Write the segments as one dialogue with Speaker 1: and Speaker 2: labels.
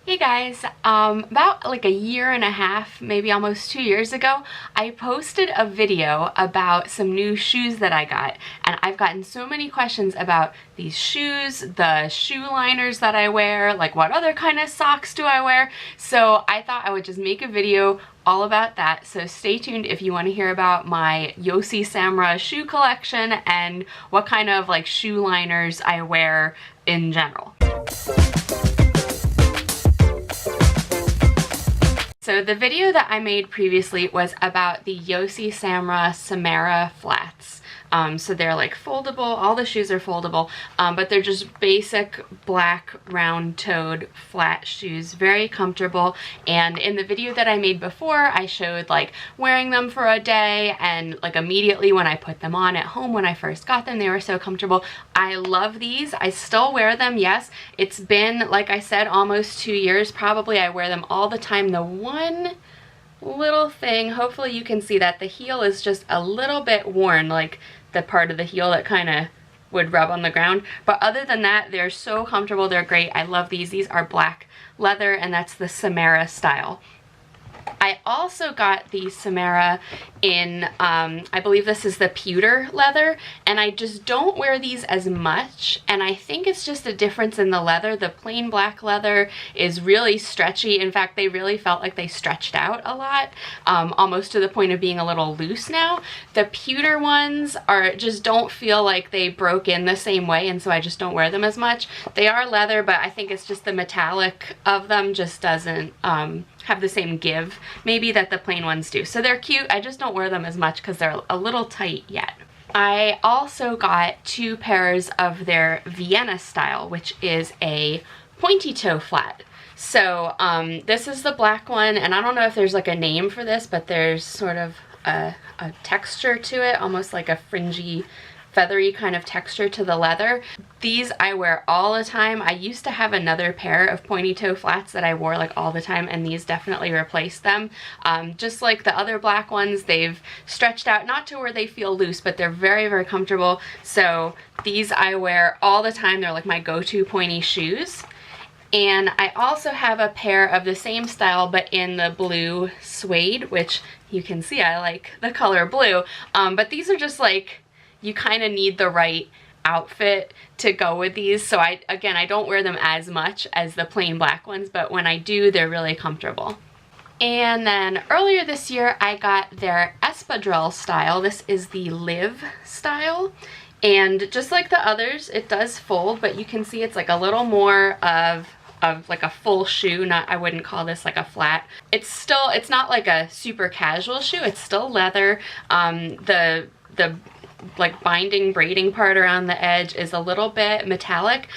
Speaker 1: Hey guys, about like a year and a half, maybe almost 2 years ago, I posted a video about some new shoes that I got, and I've gotten so many questions about these shoes, the shoe liners that I wear, like what other kind of socks do I wear, so I thought I would just make a video all about that. So stay tuned if you want to hear about my YOSI SAMRA shoe collection and what kind of like shoe liners I wear in general. So the video that I made previously was about the YOSI SAMRA Samara flats. So they're like foldable, all the shoes are foldable, but they're just basic black round-toed flat shoes, very comfortable. And in the video that I made before, I showed like wearing them for a day, and like immediately when I put them on at home when I first got them, they were so comfortable. I love these. I still wear them, yes. It's been, like I said, almost 2 years. Probably I wear them all the time. The one little thing, hopefully you can see that the heel is just a little bit worn, like the part of the heel that kind of would rub on the ground. But other than that, they're so comfortable. They're great. I love these. These are black leather, and that's the Samara style. I also got the Samara in, I believe this is the pewter leather, and I just don't wear these as much, and I think it's just a difference in the leather. The plain black leather is really stretchy. In fact, they really felt like they stretched out a lot, almost to the point of being a little loose now. The pewter ones just don't feel like they broke in the same way, and so I just don't wear them as much. They are leather, but I think it's just the metallic of them just doesn't have the same give maybe that the plain ones do. So they're cute. I just don't wear them as much because they're a little tight yet. I also got 2 pairs of their Vienna style, which is a pointy toe flat. So this is the black one, and I don't know if there's like a name for this, but there's sort of a texture to it, almost like a fringy, feathery kind of texture to the leather. These I wear all the time. I used to have another pair of pointy toe flats that I wore like all the time, and these definitely replaced them. Just like the other black ones, they've stretched out, not to where they feel loose, but they're very, very comfortable. So these I wear all the time. They're like my go-to pointy shoes. And I also have a pair of the same style, but in the blue suede, which you can see I like the color blue. But these are just like, you kind of need the right outfit to go with these. So I don't wear them as much as the plain black ones, but when I do, they're really comfortable. And then earlier this year, I got their espadrille style. This is the Live style. And just like the others, it does fold, but you can see it's like a little more of like a full shoe. I wouldn't call this like a flat. It's not like a super casual shoe. It's still leather. The like binding braiding part around the edge is a little bit metallic.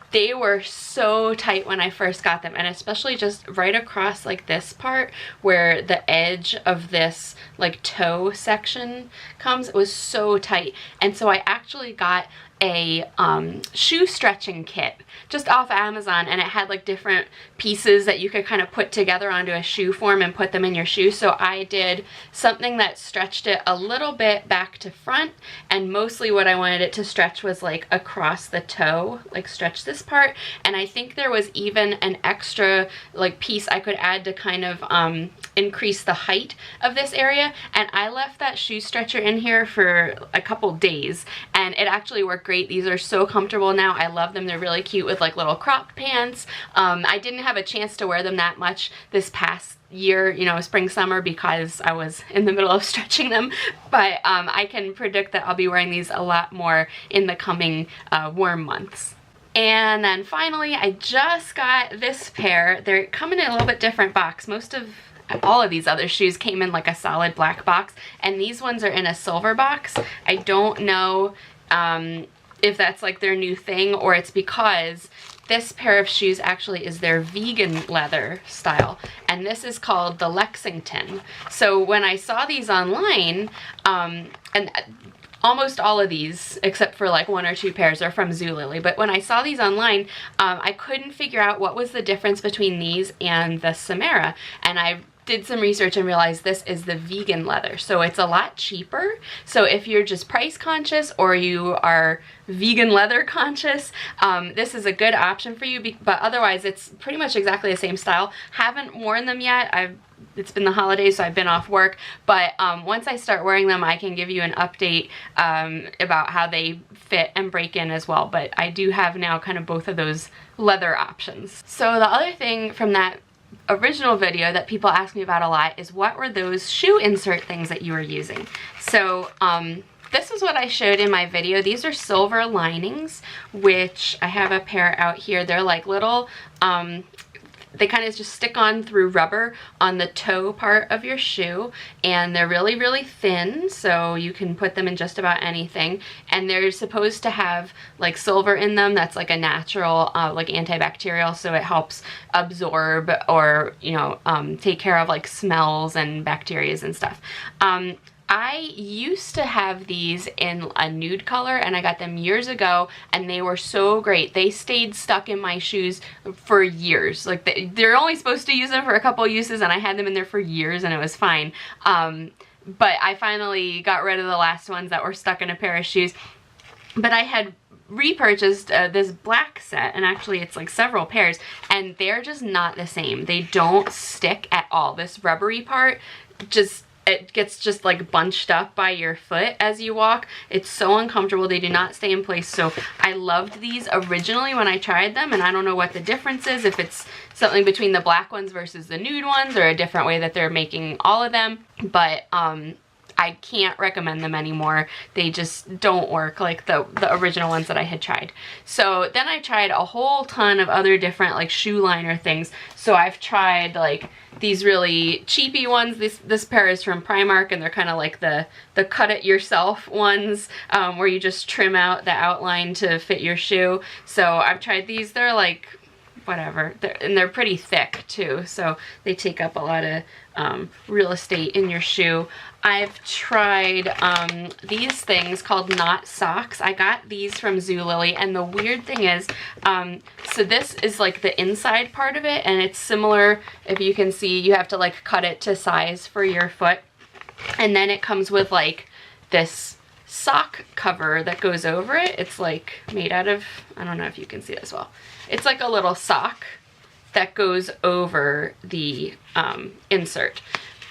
Speaker 1: They were so tight when I first got them, and especially just right across like this part where the edge of this like toe section comes, it was so tight. And so I actually got a shoe stretching kit just off Amazon, and it had like different pieces that you could kind of put together onto a shoe form and put them in your shoe. So I did something that stretched it a little bit back to front, and mostly what I wanted it to stretch was like across the toe, like stretch this part. And I think there was even an extra like piece I could add to kind of increase the height of this area, and I left that shoe stretcher in here for a couple days, and it actually worked great. These are so comfortable now. I love them. They're really cute with like little crop pants. I didn't have a chance to wear them that much this past year, you know, spring, summer, because I was in the middle of stretching them, but I can predict that I'll be wearing these a lot more in the coming warm months. And then finally, I just got this pair. They're coming in a little bit different box. All of these other shoes came in like a solid black box, and these ones are in a silver box. I don't know if that's like their new thing, or it's because this pair of shoes actually is their vegan leather style, and this is called the Lexington. So when I saw these online, and almost all of these, except for like 1 or 2 pairs, are from Zulily. But when I saw these online, I couldn't figure out what was the difference between these and the Samara. And I did some research and realized this is the vegan leather, so it's a lot cheaper. So if you're just price conscious or you are vegan leather conscious, this is a good option for you, but otherwise it's pretty much exactly the same style. Haven't worn them yet. It's been the holidays, so I've been off work, but once I start wearing them, I can give you an update about how they fit and break in as well. But I do have now kind of both of those leather options. So the other thing from that original video that people ask me about a lot is, what were those shoe insert things that you were using? So this is what I showed in my video. These are silver linings, which I have a pair out here. They're like little, they kind of just stick on through rubber on the toe part of your shoe, and they're really, really thin, so you can put them in just about anything. And they're supposed to have like silver in them that's like a natural like antibacterial, so it helps absorb or, you know, take care of like smells and bacteria and stuff. I used to have these in a nude color, and I got them years ago, and they were so great. They stayed stuck in my shoes for years. Like they're only supposed to use them for a couple uses, and I had them in there for years and it was fine. But I finally got rid of the last ones that were stuck in a pair of shoes. But I had repurchased this black set, and actually it's like several pairs, and they're just not the same. They don't stick at all. This rubbery part it gets just like bunched up by your foot as you walk. It's so uncomfortable. They do not stay in place. So I loved these originally when I tried them, and I don't know what the difference is, if it's something between the black ones versus the nude ones, or a different way that they're making all of them. But I can't recommend them anymore. They just don't work like the original ones that I had tried. So then I tried a whole ton of other different like shoe liner things. So I've tried like these really cheapy ones. This pair is from Primark, and they're kind of like the cut it yourself ones, where you just trim out the outline to fit your shoe. So I've tried these. They're like whatever, and they're pretty thick too, so they take up a lot of real estate in your shoe. I've tried these things called knot socks. I got these from Zulily, and the weird thing is, so this is like the inside part of it, and it's similar, if you can see, you have to like cut it to size for your foot, and then it comes with like this sock cover that goes over it. It's like made out of, I don't know if you can see this well. It's like a little sock that goes over the insert.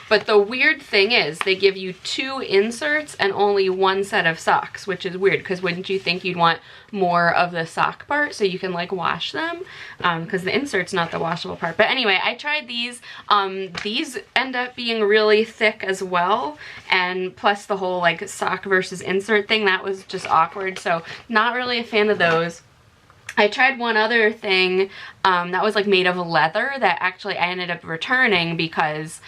Speaker 1: But the weird thing is they give you 2 inserts and only 1 set of socks, which is weird, because wouldn't you think you'd want more of the sock part so you can like wash them? Because the insert's not the washable part. But anyway, I tried these. These end up being really thick as well, and plus the whole like sock versus insert thing, that was just awkward, so not really a fan of those. I tried one other thing that was like made of leather that actually I ended up returning because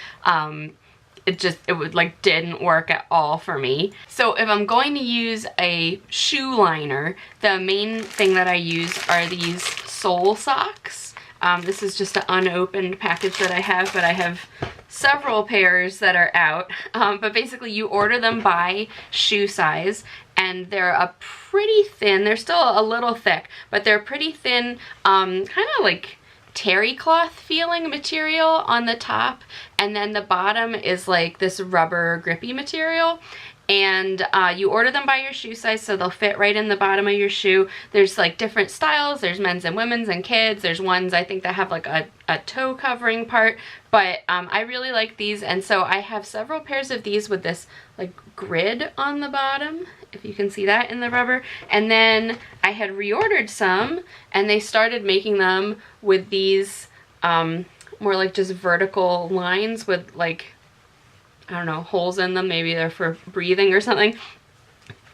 Speaker 1: it would like didn't work at all for me. So if I'm going to use a shoe liner, the main thing that I use are these sole socks. This is just an unopened package that I have, but I have several pairs that are out. But basically you order them by shoe size, and they're a pretty thin, they're still a little thick, but they're pretty thin, kind of like terry cloth feeling material on the top, and then the bottom is like this rubber grippy material. And you order them by your shoe size, so they'll fit right in the bottom of your shoe. There's like different styles. There's men's and women's and kids. There's ones I think that have like a toe covering part, but I really like these, and so I have several pairs of these with this like grid on the bottom, if you can see that in the rubber. And then I had reordered some, and they started making them with these more like just vertical lines with like, I don't know, holes in them. Maybe they're for breathing or something.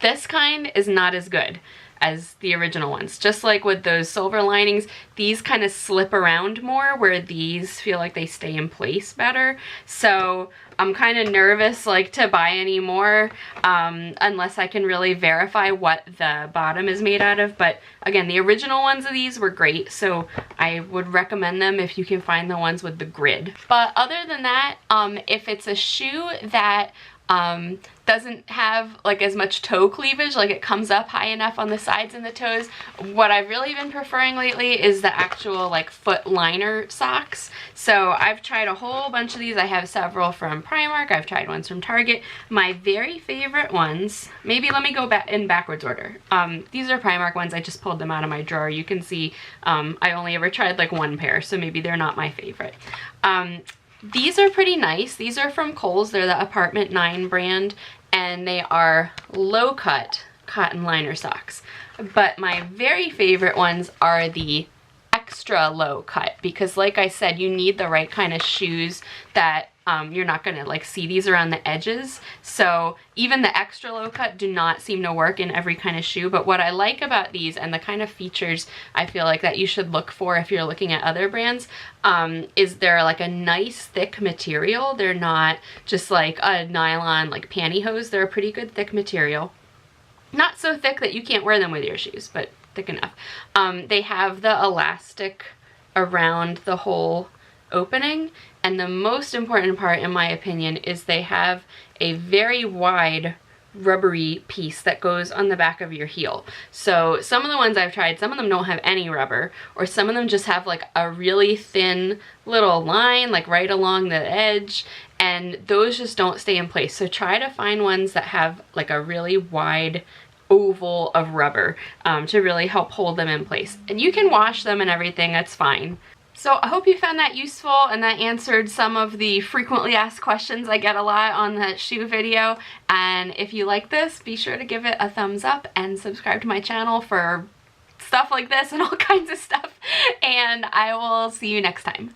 Speaker 1: This kind is not as good as the original ones. Just like with those silver linings, these kind of slip around more, where these feel like they stay in place better. So I'm kind of nervous like to buy any more unless I can really verify what the bottom is made out of. But again, the original ones of these were great, so I would recommend them if you can find the ones with the grid. But other than that, if it's a shoe that Doesn't have like as much toe cleavage, like it comes up high enough on the sides and the toes. What I've really been preferring lately is the actual like foot liner socks. So I've tried a whole bunch of these. I have several from Primark. I've tried ones from Target. My very favorite ones, maybe let me go back in backwards order. These are Primark ones. I just pulled them out of my drawer. You can see I only ever tried like one pair, so maybe they're not my favorite. These are pretty nice. These are from Kohl's. They're the Apartment 9 brand, and they are low-cut cotton liner socks. But my very favorite ones are the extra low cut, because like I said, you need the right kind of shoes that you're not gonna like see these around the edges. So even the extra low cut do not seem to work in every kind of shoe. But what I like about these, and the kind of features I feel like that you should look for if you're looking at other brands, is they're like a nice thick material. They're not just like a nylon like pantyhose. They're a pretty good thick material. Not so thick that you can't wear them with your shoes, but thick enough. They have the elastic around the whole opening, and the most important part in my opinion is they have a very wide rubbery piece that goes on the back of your heel. So some of the ones I've tried, some of them don't have any rubber, or some of them just have like a really thin little line like right along the edge, and those just don't stay in place. So try to find ones that have like a really wide oval of rubber to really help hold them in place. And you can wash them and everything, that's fine. So I hope you found that useful and that answered some of the frequently asked questions I get a lot on the shoe video. And if you like this, be sure to give it a thumbs up and subscribe to my channel for stuff like this and all kinds of stuff. And I will see you next time.